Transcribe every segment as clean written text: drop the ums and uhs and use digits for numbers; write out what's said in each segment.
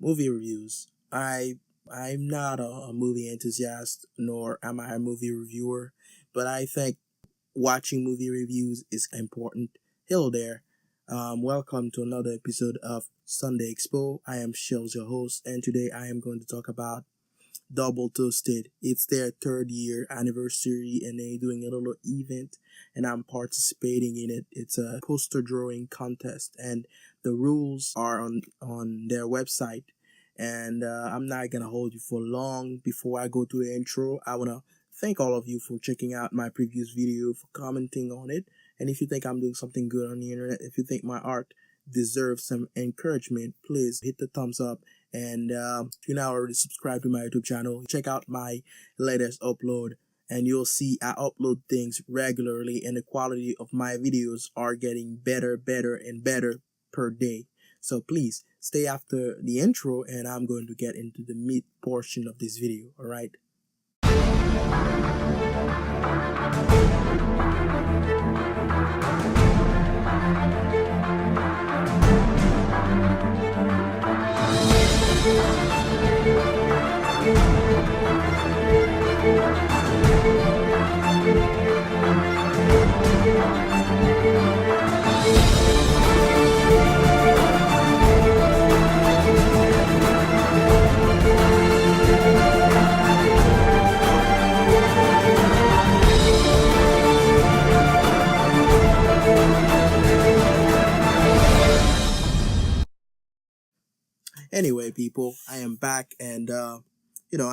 Movie reviews. I'm not a movie enthusiast, nor am I a movie reviewer, but I think watching movie reviews is important. Hello there. Welcome to another episode of Sunday Expo. I am Shelvs, your host, and today I am going to talk about Double Toasted. It's their third year anniversary, and they're doing a little event, and I'm participating in it. It's a poster drawing contest, and the rules are on their website. And I'm not gonna hold you for long. Before I go to the intro, I wanna thank all of you for checking out my previous video, for commenting on it, and if you think I'm doing something good on the internet, if you think my art deserves some encouragement, please hit the thumbs up. And if you're not already subscribed to my YouTube channel, check out my latest upload, and you'll see I upload things regularly, and the quality of my videos are getting better and better per day. So please stay after the intro, and I'm going to get into the meat portion of this video. All right. Anyway, people, I am back, and I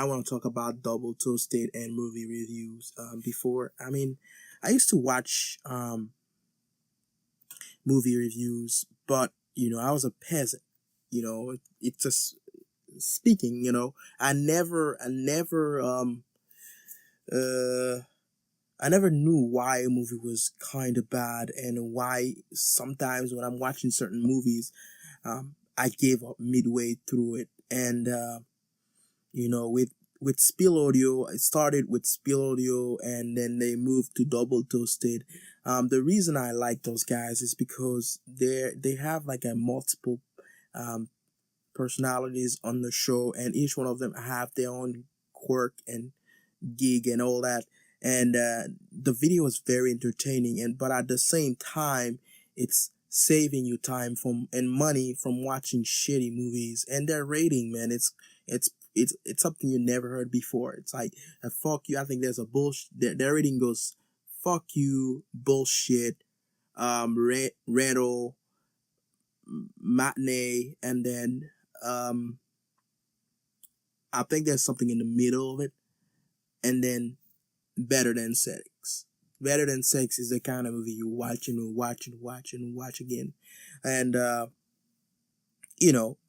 want to talk about Double Toasted and movie reviews. I used to watch movie reviews, but I was a peasant. It's just speaking. Uh, I never knew why a movie was kind of bad, and why sometimes when I'm watching certain movies, I gave up midway through it. And with Spill Audio, it started with Spill Audio, and then they moved to Double Toasted. The reason I like those guys is because they have like a multiple um, personalities on the show, and each one of them have their own quirk and gig and all that. And the video is very entertaining, and but at the same time, it's saving you time from and money from watching shitty movies. And their rating, man, it's something you never heard before. It's like a fuck you. I think there's a bullshit. Their rating goes fuck you, bullshit, rental, matinee, and then I think there's something in the middle of it, and then better than sex. Better than sex is the kind of movie you watch and watch again. And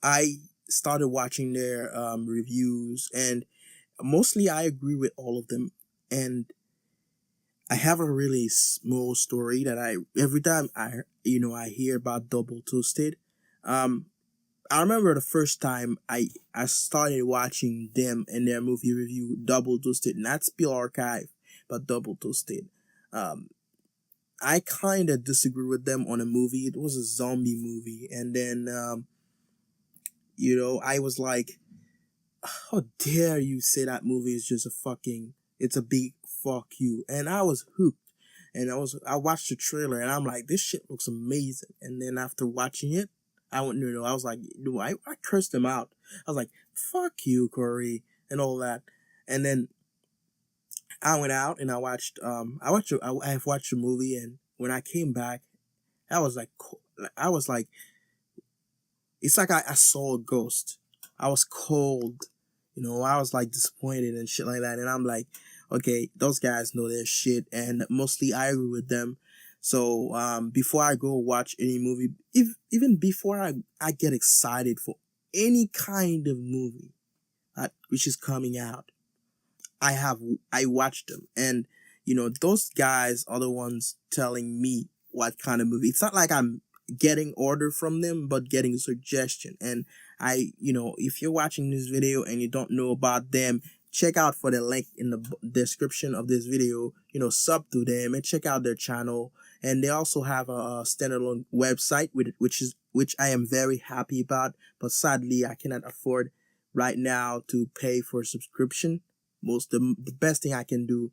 I started watching their reviews, and mostly I agree with all of them. And I have a really small story that I every time I hear about Double Toasted. I remember the first time I started watching them and their movie review, Double Toasted, not Spill Archive, but Double Toasted. Um, I kind of disagree with them on a movie. It was a zombie movie, and then I was like, "How dare you say that movie is just it's a big fuck you?" And I was hooked, and I watched the trailer, and I'm like, "This shit looks amazing." And then after watching it, I went, I was like, I cursed him out. I was like, "Fuck you, Corey," and all that. And then I went out and I've watched the movie, and when I came back, I was like, it's like I saw a ghost. I was cold, I was like disappointed and shit like that. And I'm like, okay, those guys know their shit, and mostly I agree with them. So before I go watch any movie, even before I get excited for any kind of movie which is coming out, I watched them, and those guys are the ones telling me what kind of movie. It's not like I'm getting order from them, but getting a suggestion. And if you're watching this video and you don't know about them, check out for the link in the description of this video. Sub to them and check out their channel. And they also have a standalone website which is which I am very happy about. But sadly, I cannot afford right now to pay for a subscription. The best thing I can do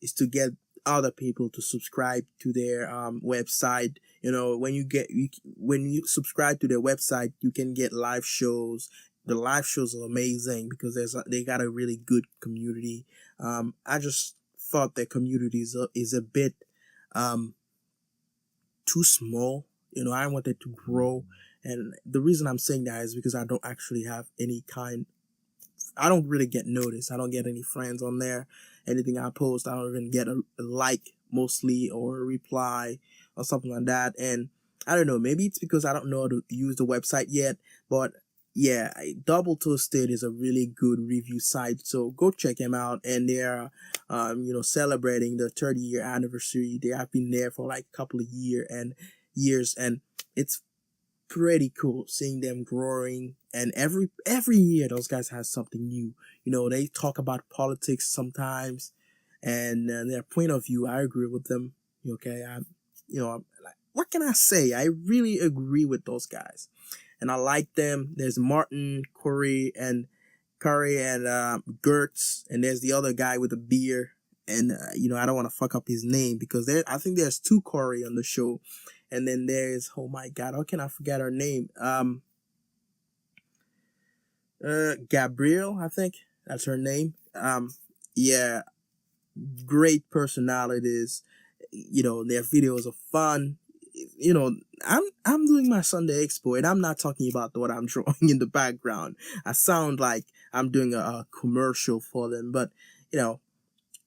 is to get other people to subscribe to their website. You know, when you subscribe to their website, you can get live shows. The live shows are amazing because they got a really good community. I just thought their community is a bit um, too small. You know, I wanted to grow, and the reason I'm saying that is because I don't actually have I don't really get noticed. I don't get any friends on there. Anything I post, I don't even get a like mostly or a reply or something like that. And I don't know, maybe it's because I don't know how to use the website yet. But yeah, Double Toasted is a really good review site. So go check them out. And they're, celebrating the 30-year anniversary. They have been there for like a couple of years, and it's pretty cool seeing them growing, and every year those guys have something new. You know, they talk about politics sometimes, and their point of view, I agree with them. Okay, I'm like, what can I say? I really agree with those guys, and I like them. There's Martin, Curry, and Gertz, and there's the other guy with the beer. And I don't want to fuck up his name because I think there's two Corey on the show, and then there's, oh my god, how can I forget her name? Gabrielle, I think that's her name. Yeah, great personalities. You know, their videos are fun. You know, I'm doing my Sunday Expo, and I'm not talking about what I'm drawing in the background. I sound like I'm doing a commercial for them, but you know,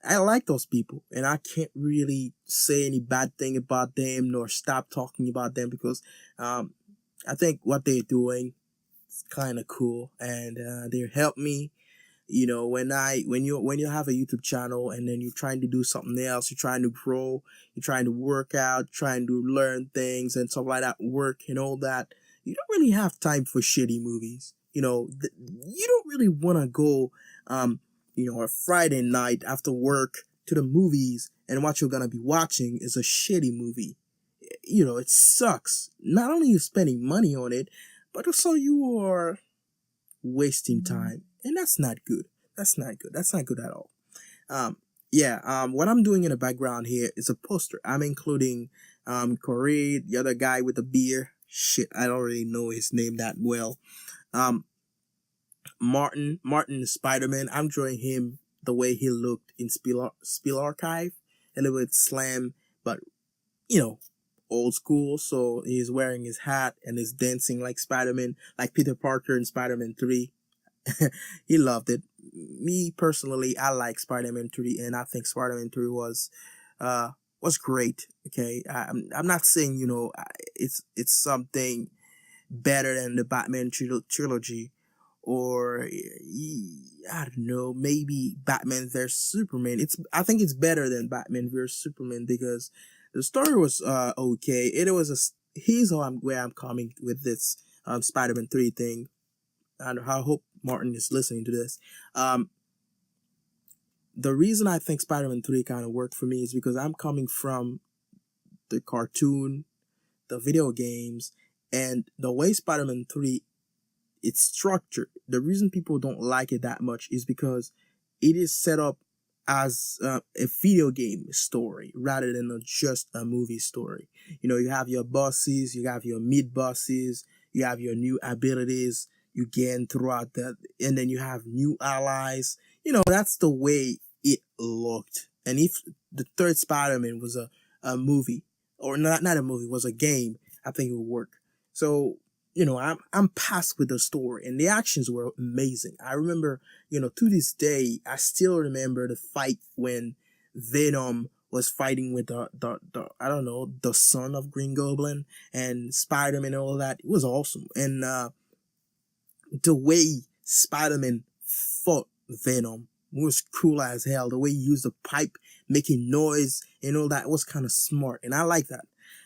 I like those people, and I can't really say any bad thing about them nor stop talking about them because I think what they're doing is kind of cool, and they help me. You know, when you have a YouTube channel and then you're trying to do something else, you're trying to grow, you're trying to work out, trying to learn things and stuff like that, work and all that, you don't really have time for shitty movies. You know, you don't really want to go, a Friday night after work to the movies, and what you're gonna be watching is a shitty movie. You know, it sucks. Not only you spending money on it, but also you are wasting time, and that's not good. That's not good. That's not good at all. What I'm doing in the background here is a poster. I'm including Corey, the other guy with the beer. Shit, I don't really know his name that well. Martin is Spider-Man. I'm drawing him the way he looked in Spiel Archive, a little bit slam, but you know, old school. So he's wearing his hat and is dancing like Spider-Man, like Peter Parker in Spider-Man 3. He loved it. Me personally, I like Spider-Man 3, and I think Spider-Man 3 was great. Okay, I'm not saying it's something better than the Batman trilogy, or I don't know, maybe Batman vs Superman. I think it's better than Batman vs Superman because the story was okay. Here's where I'm coming with this Spider-Man 3 thing. And I hope Martin is listening to this. The reason I think Spider-Man 3 kind of worked for me is because I'm coming from the cartoon, the video games, and the way Spider-Man 3 it's structured. The reason people don't like it that much is because it is set up as a video game story rather than just a movie story. You know, you have your bosses, you have your mid bosses, you have your new abilities you gain throughout that, and then you have new allies. You know, that's the way it looked. And if the third Spider-Man was a movie, or not a movie, was a game, I think it would work. So, I'm past with the story, and the actions were amazing. I remember, to this day, I still remember the fight when Venom was fighting with the I don't know, the son of Green Goblin and Spider-Man and all that. It was awesome. And the way Spider-Man fought Venom was cool as hell. The way he used the pipe, making noise and all that was kind of smart, and I like that.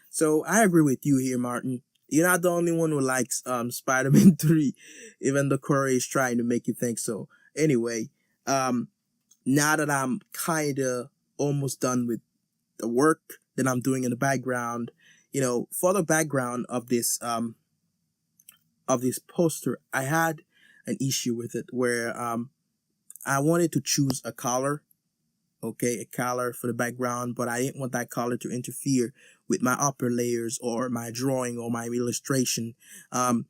So I agree with you here, Martin. You're not the only one who likes Spider-Man 3, even though Corey is trying to make you think so. Anyway, now that I'm kind of almost done with the work that I'm doing in the background, for the background of this of this poster, I had an issue with it where I wanted to choose a color, okay, a color for the background, but I didn't want that color to interfere with my upper layers or my drawing or my illustration. Um,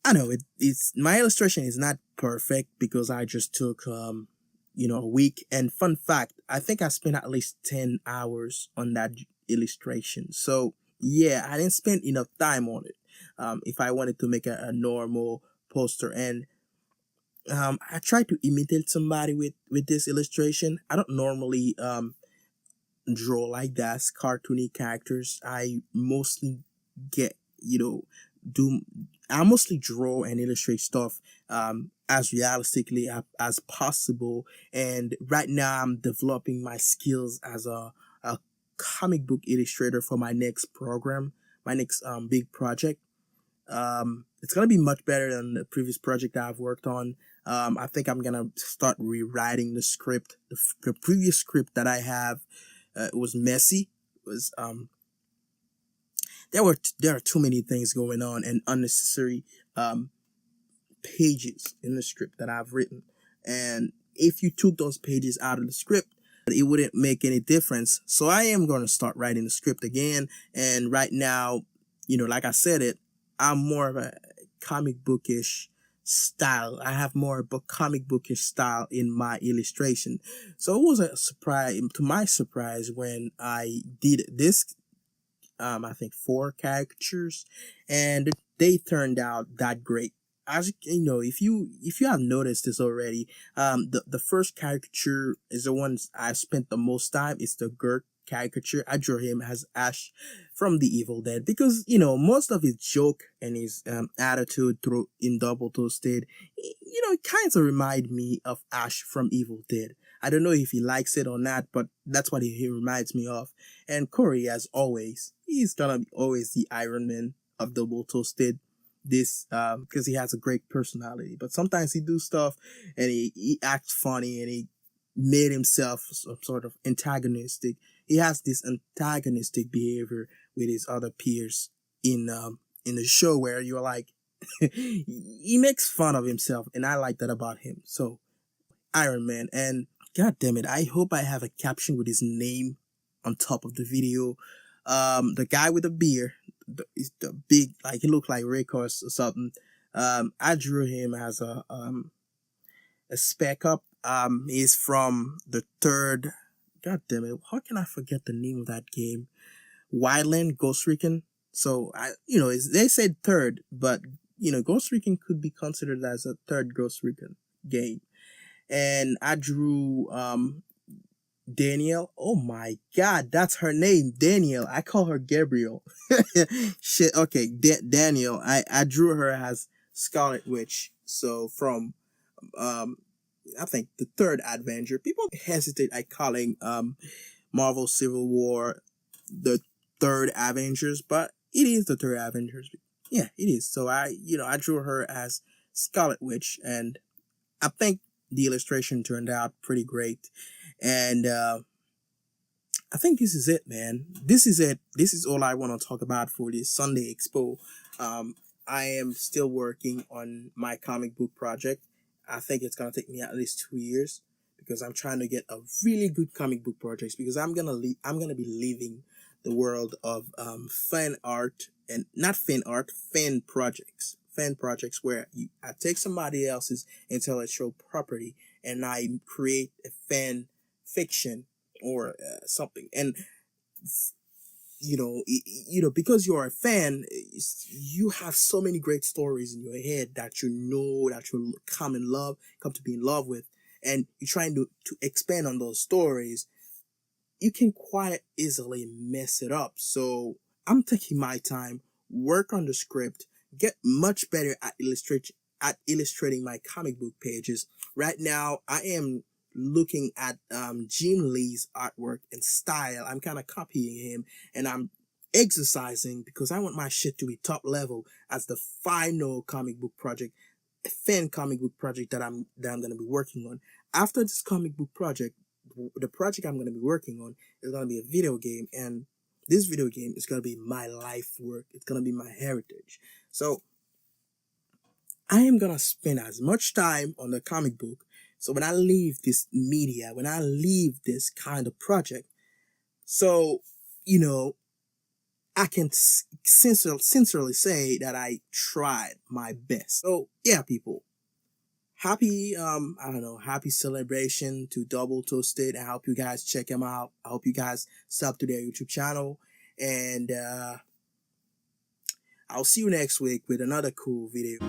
I know it's my illustration is not perfect because I just took a week. And fun fact, I think I spent at least 10 hours on that illustration. So yeah, I didn't spend enough time on it. If I wanted to make a normal poster, and I tried to imitate somebody with this illustration. I don't normally draw like that, cartoony characters. I mostly get, do I mostly draw and illustrate stuff as realistically as possible. And right now I'm developing my skills as a comic book illustrator for my next program, my next big project. It's gonna be much better than the previous project that I've worked on. I think I'm gonna start rewriting the script. The previous script that I have, it was messy. It was there are too many things going on and unnecessary um pages in the script that I've written. And if you took those pages out of the script, it wouldn't make any difference. So I am going to start writing the script again. And right now, like I said I'm more of a comic bookish style. I have more of a comic bookish style in my illustration. So it was a surprise, to my surprise, when I did this I think 4 caricatures, and they turned out that great. As you know, if you have noticed this already, the first caricature is the one I spent the most time. It's the Gert caricature. I drew him as Ash from The Evil Dead because most of his joke and his attitude through in Double Toasted, it kind of remind me of Ash from Evil Dead. I don't know if he likes it or not, but that's what he reminds me of. And Corey, as always, he's gonna be always the Iron Man of Double Toasted. This because he has a great personality, but sometimes he do stuff and he acts funny and he made himself some sort of antagonistic. He has this antagonistic behavior with his other peers in the show where you're like, he makes fun of himself, and I like that about him. So Iron Man, and God damn it, I hope I have a caption with his name on top of the video. The guy with the beard, the big, like he looked like Rick or something. I drew him as a spec up. He's from the third. God damn it, how can I forget the name of that game? Wildland Ghost Recon. So they said third, but Ghost Recon could be considered as a third Ghost Recon game. And I drew Danielle. Oh my God, that's her name, Danielle. I call her Gabriel. Shit. Okay, Danielle. I drew her as Scarlet Witch. So from I think the third Avenger. People hesitate at calling Marvel Civil War the third Avengers, but it is the third Avengers. Yeah, it is. So I drew her as Scarlet Witch, and I think the illustration turned out pretty great. And I think this is it, man. This is it. This is all I want to talk about for this Sunday Expo. I am still working on my comic book project. I think it's gonna take me at least 2 years because I'm trying to get a really good comic book project, because I'm gonna be leaving the world of fan art, and not fan art, fan projects where I take somebody else's intellectual property and I create a fan fiction or something. And because you're a fan, you have so many great stories in your head that you'll come to be in love with, and you're trying to expand on those stories. You can quite easily mess it up. So I'm taking my time, work on the script, get much better at illustrating my comic book pages. Right now, I am looking at Jim Lee's artwork and style. I'm kind of copying him, and I'm exercising because I want my shit to be top level as the final fan comic book project that I'm going to be working on. After this comic book project, the project I'm going to be working on is going to be a video game, and this video game is going to be my life work. It's going to be my heritage. So I am gonna spend as much time on the comic book. So when I leave this media, when I leave this kind of project, so you know, I can sincerely say that I tried my best. So yeah, people, happy I don't know, happy celebration to Double Toasted. I hope you guys check him out. I hope you guys sub to their YouTube channel, and I'll see you next week with another cool video.